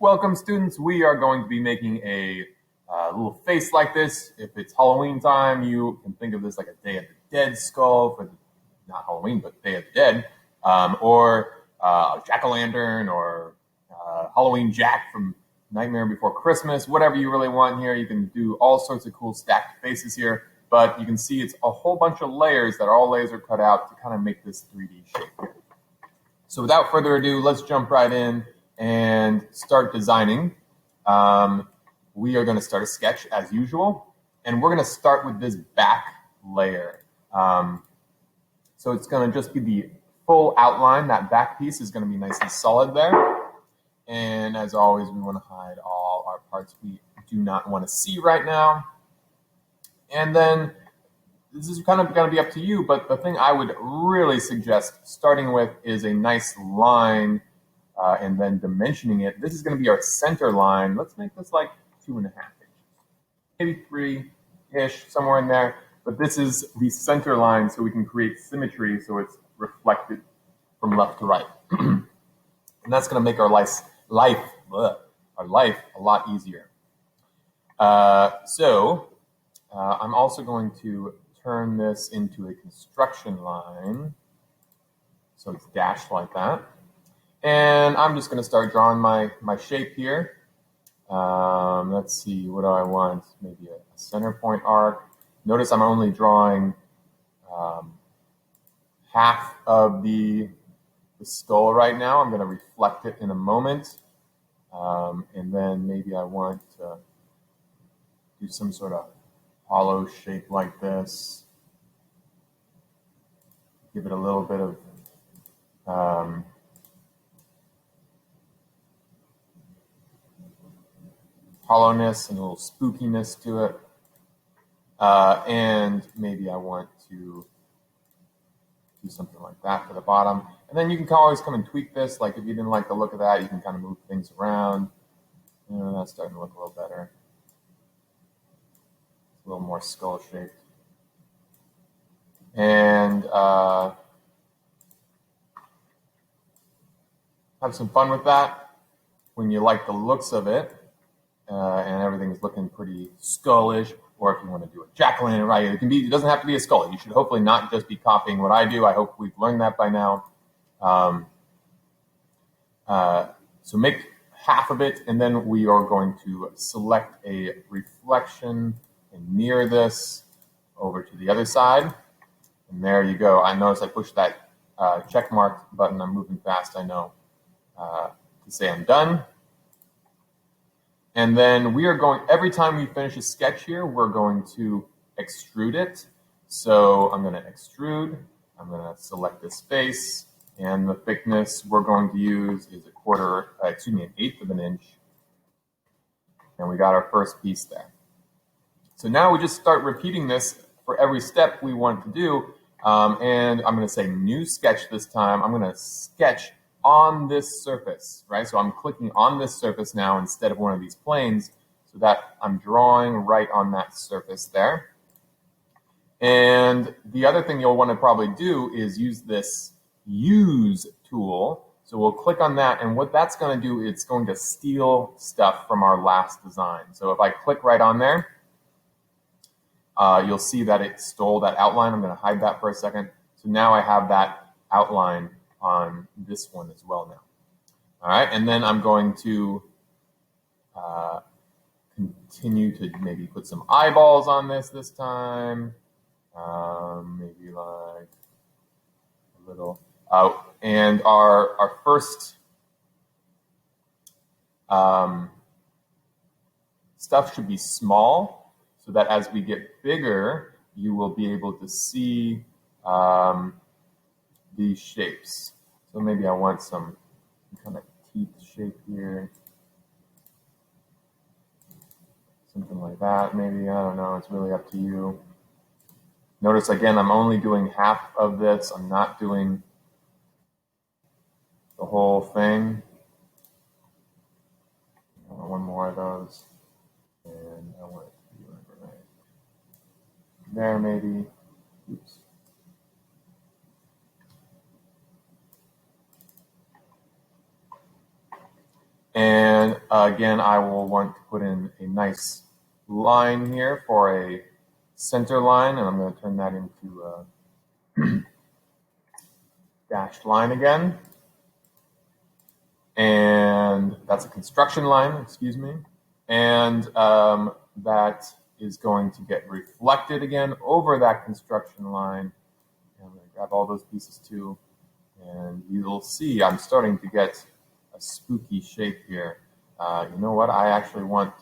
Welcome, students. We are going to be making a little face like this. If it's Halloween time, you can think of this like a Day of the Dead skull for not Halloween, but Day of the Dead, or jack-o'-lantern, or Halloween Jack from Nightmare Before Christmas. Whatever you really want here, you can do all sorts of cool stacked faces here. But you can see it's a whole bunch of layers that are all laser cut out to kind of make this 3D shape here. So without further ado, let's jump right in and start designing. We are going to start a sketch as usual, and we're going to start with this back layer. So it's going to just be the full outline. That back piece is going to be nice and solid there. And as always, we want to hide all our parts we do not want to see right now. And then this is kind of going to be up to you, but the thing I would really suggest starting with is a nice line and then dimensioning it. This is going to be our center line. Let's make this like 2.5 inches, maybe 3-ish, somewhere in there. But this is the center line, so we can create symmetry so it's reflected from left to right. And that's going to make our life a lot easier. I'm also going to turn this into a construction line. So it's dashed like that. And I'm just going to start drawing my shape here. Let's see, what do I want? Maybe a center point arc. Notice I'm only drawing half of the skull right now. I'm going to reflect it in a moment. And then maybe I want to do some sort of hollow shape like this. Give it a little bit of hollowness and a little spookiness to it. And maybe I want to do something like that for the bottom. And then you can always come and tweak this. Like if you didn't like the look of that, you can kind of move things around. That's starting to look a little better. A little more skull shaped. And have some fun with that when you like the looks of it and everything's looking pretty skullish. Or if you want to do a jack-o'-lantern, right? It doesn't have to be a skull. You should hopefully not just be copying what I do. I hope we've learned that by now. So make half of it, and then we are going to select a reflection and mirror this over to the other side. And there you go. I notice I pushed that check mark button. I'm moving fast, I know, to say I'm done. And then we are going, every time we finish a sketch here, we're going to extrude it. So I'm going to extrude. I'm going to select this face. And the thickness we're going to use is an eighth of an inch. And we got our first piece there. So now we just start repeating this for every step we want to do. And I'm going to say new sketch this time. I'm going to sketch on this surface, right? So I'm clicking on this surface now instead of one of these planes so that I'm drawing right on that surface there. And the other thing you'll want to probably do is use this use tool. So we'll click on that, and what that's going to do, it's going to steal stuff from our last design. So if I click right on there, you'll see that it stole that outline. I'm going to hide that for a second. So now I have that outline on this one as well now. All right, and then I'm going to continue to maybe put some eyeballs on this time. Maybe like a little. And our first stuff should be small, so that as we get bigger, you will be able to see these shapes. So maybe I want some kind of teeth shape here. Something like that, maybe. I don't know. It's really up to you. Notice, again, I'm only doing half of this. I'm not doing the whole thing. I want one more of those. And I want it to be right there, maybe. Oops. And again, I will want to put in a nice line here for a center line, and I'm going to turn that into a dashed line again. And that's a construction line, excuse me. And that is going to get reflected again over that construction line. And I'm going to grab all those pieces too. And you'll see I'm starting to get a spooky shape here. You know what? I actually want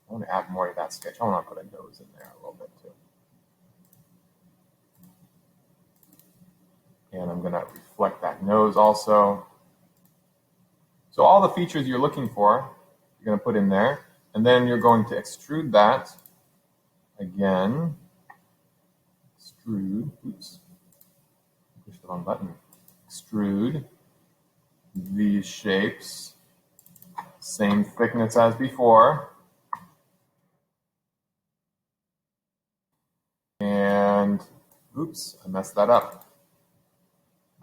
to add more to that sketch. I want to put a nose in there a little bit too. And I'm going to reflect that nose also. So all the features you're looking for, you're going to put in there. And then you're going to extrude that again. Extrude. Oops. Push the wrong button. Extrude these shapes. Same thickness as before. And oops, I messed that up.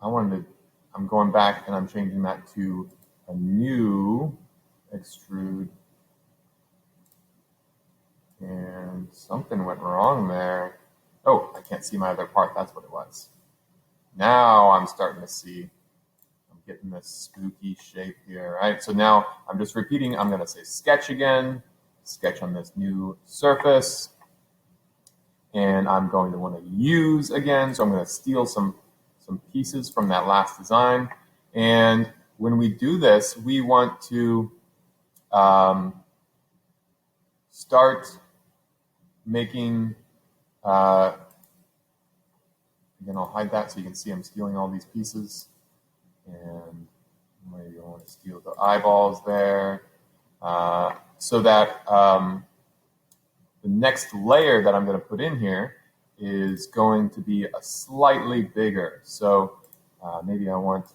I'm going back and I'm changing that to a new extrude. And something went wrong there. Oh, I can't see my other part. That's what it was. Now I'm starting to see. I'm getting this spooky shape here, right? So now I'm just repeating. I'm going to say sketch again. Sketch on this new surface. And I'm going to want to use again. So I'm going to steal some pieces from that last design. And when we do this, we want to start making, again, I'll hide that so you can see I'm stealing all these pieces. And maybe I want to steal the eyeballs there. So that the next layer that I'm going to put in here is going to be a slightly bigger. So maybe I want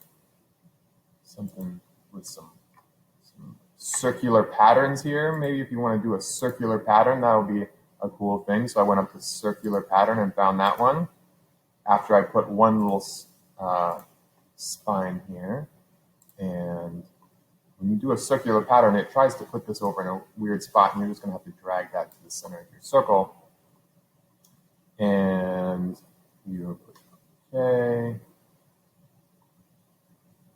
something with some circular patterns here. Maybe if you want to do a circular pattern, that would be a cool thing. So I went up to circular pattern and found that one after I put one little spine here. And when you do a circular pattern, it tries to put this over in a weird spot, and you're just going to have to drag that to the center of your circle. And you put OK.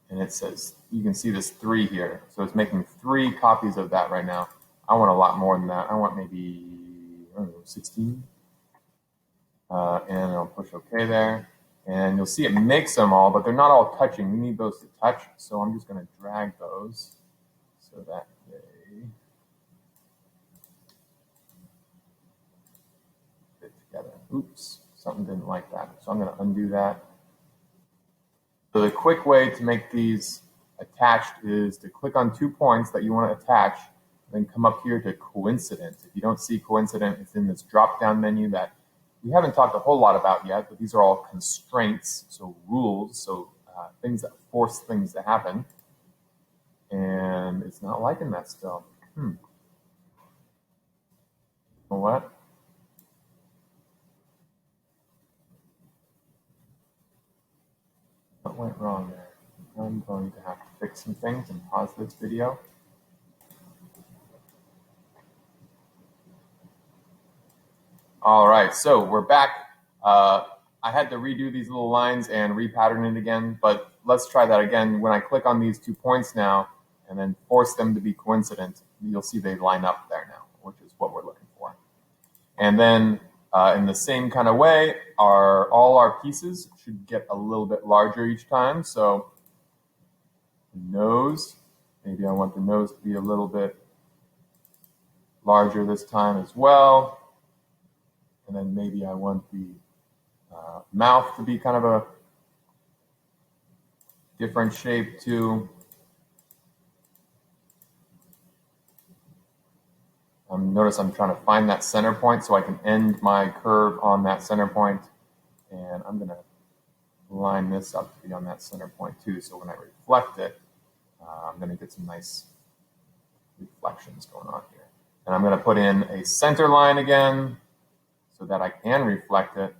And it says, you can see this 3 here. So it's making 3 copies of that right now. I want a lot more than that. I want maybe, I don't know, 16. And I'll push OK there. And you'll see it makes them all, but they're not all touching. We need those to touch. So I'm just going to drag those so that they fit together. Oops, something didn't like that. So I'm going to undo that. So the quick way to make these attached is to click on 2 points that you want to attach, then come up here to coincident. If you don't see coincident, it's in this drop-down menu that we haven't talked a whole lot about yet, but these are all constraints, so rules, so things that force things to happen. And it's not liking that still. You know what? What went wrong there? I'm going to have to fix some things and pause this video. All right, so we're back. I had to redo these little lines and repattern it again, but let's try that again. When I click on these 2 points now and then force them to be coincident, you'll see they line up there now, which is what we're looking for. And then in the same kind of way, all our pieces should get a little bit larger each time. So the nose, maybe I want the nose to be a little bit larger this time as well. And then maybe I want the mouth to be kind of a different shape too. Notice I'm trying to find that center point so I can end my curve on that center point. And I'm going to line this up to be on that center point too. So when I reflect it, I'm going to get some nice reflections going on here. And I'm going to put in a center line again so that I can reflect it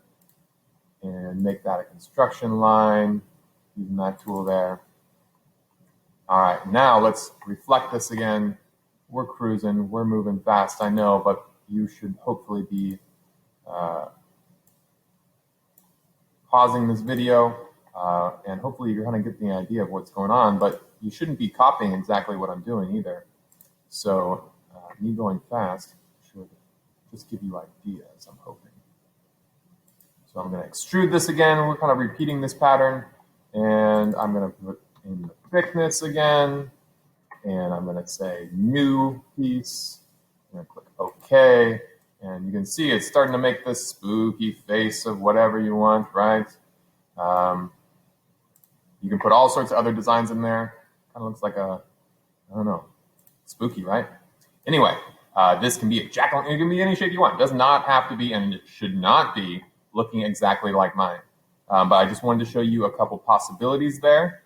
and make that a construction line using that tool there. All right, now let's reflect this again. We're cruising, we're moving fast, I know, but you should hopefully be pausing this video, and hopefully you're going to get the idea of what's going on, but you shouldn't be copying exactly what I'm doing either. So me going fast should just give you ideas, I'm hoping. So I'm going to extrude this again. We're kind of repeating this pattern, and I'm going to put in the thickness again, and I'm going to say new piece. I'm going to click OK, and you can see it's starting to make this spooky face of whatever you want, right? You can put all sorts of other designs in there. Kind of looks like a, I don't know, spooky, right? Anyway, this can be a jack-o'-lantern. It can be any shape you want. It does not have to be, and it should not be looking exactly like mine. But I just wanted to show you a couple possibilities there.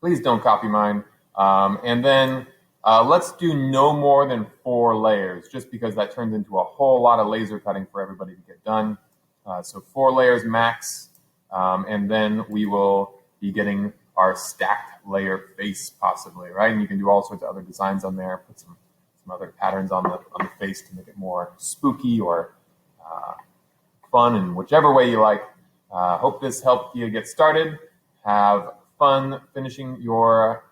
Please don't copy mine. And then let's do no more than 4 layers, just because that turns into a whole lot of laser cutting for everybody to get done. So 4 layers max, and then we will be getting our stacked layer face possibly, right? And you can do all sorts of other designs on there, put some other patterns on the face to make it more spooky or fun in whichever way you like. Hope this helped you get started. Have fun finishing your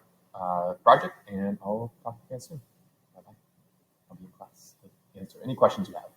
project, and I'll talk to you guys soon. Bye-bye. I'll be in class to answer any questions you have.